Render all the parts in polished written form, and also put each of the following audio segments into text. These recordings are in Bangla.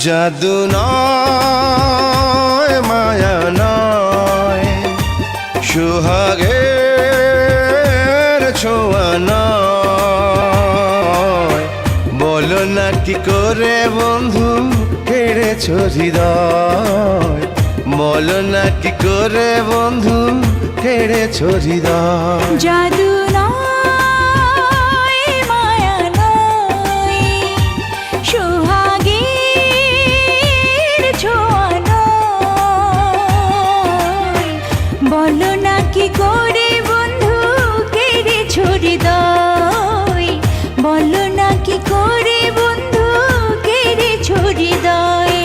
জাদু নয় মায়া নয়, সোহাগের ছোঁয়া নয়। বলো না কি করে বন্ধু কেড়েছ হৃদয়, বলো না কি করে বন্ধু কেড়েছ হৃদয়। জাদু নয় মায়া নয়, সোহাগের ছোঁয়া নয়। বলো না কি করে বন্ধু কেড়েছ হৃদয়, বলো না কি করে বন্ধু কেড়েছ হৃদয়।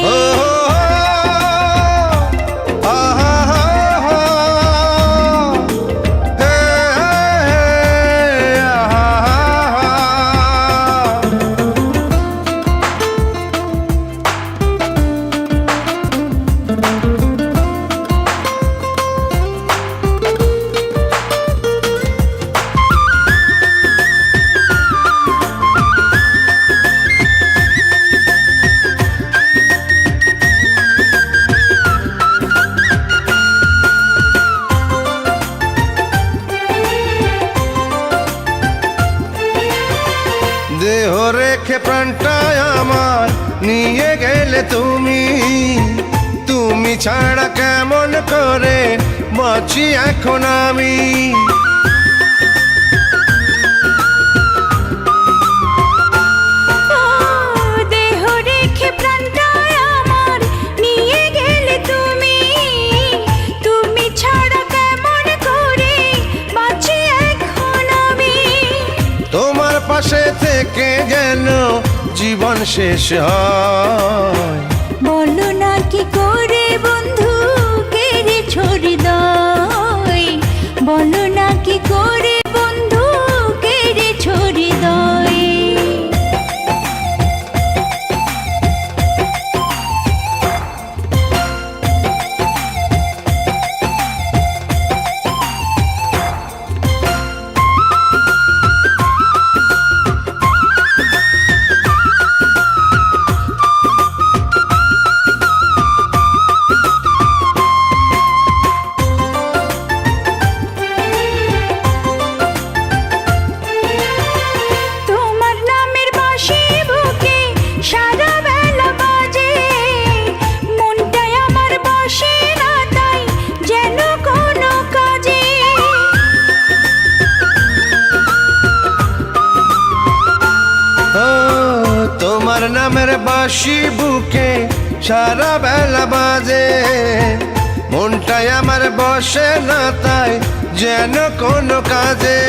দেহ রেখে প্রাণটায় আমার নিয়ে গেলে তুমি, তুমি ছাড়া কেমন করে বাঁচি এখন আমি। দেহ রেখে প্রাণটায় আমার নিয়ে গেলে তুমি, তুমি ছাড়া কেমন করে বাঁচি এখন আমি। তোমার পাশে থেকে গেল জীবন শেষ হয়, বলো না কি করে বন্ধু কেড়েছ হৃদয়, বলো না কি করে বন্ধু কেড়েছ হৃদয়। তোমার নামের বাঁশি বুকে সারা বেলা বাজে, মনটাই আমার বসে না তাই যেন কোনো কাজে। ও তোমার নামের বাঁশি বুকে সারা বেলা বাজে, মনটাই আমার বসে না তাই যেন কোনো কাজে।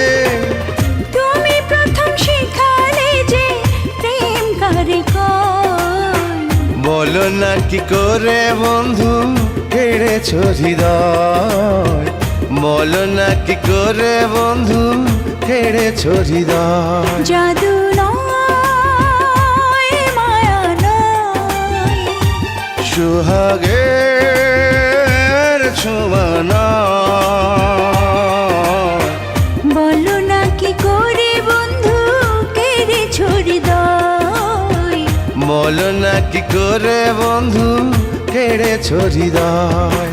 তুমি প্রথম শিখালে যে প্রেম করে কয়, বলো না কি করে বন্ধু কেড়েছ হৃদয়, বলো না কি করে বন্ধু কেড়েছ হৃদয়। জাদু নয় মায়া নয়, সোহাগের ছোঁয়া নয়। বলো না কি করে বন্ধু কেড়েছ হৃদয়, বলো না কি করে বন্ধু কেড়েছ হৃদয়।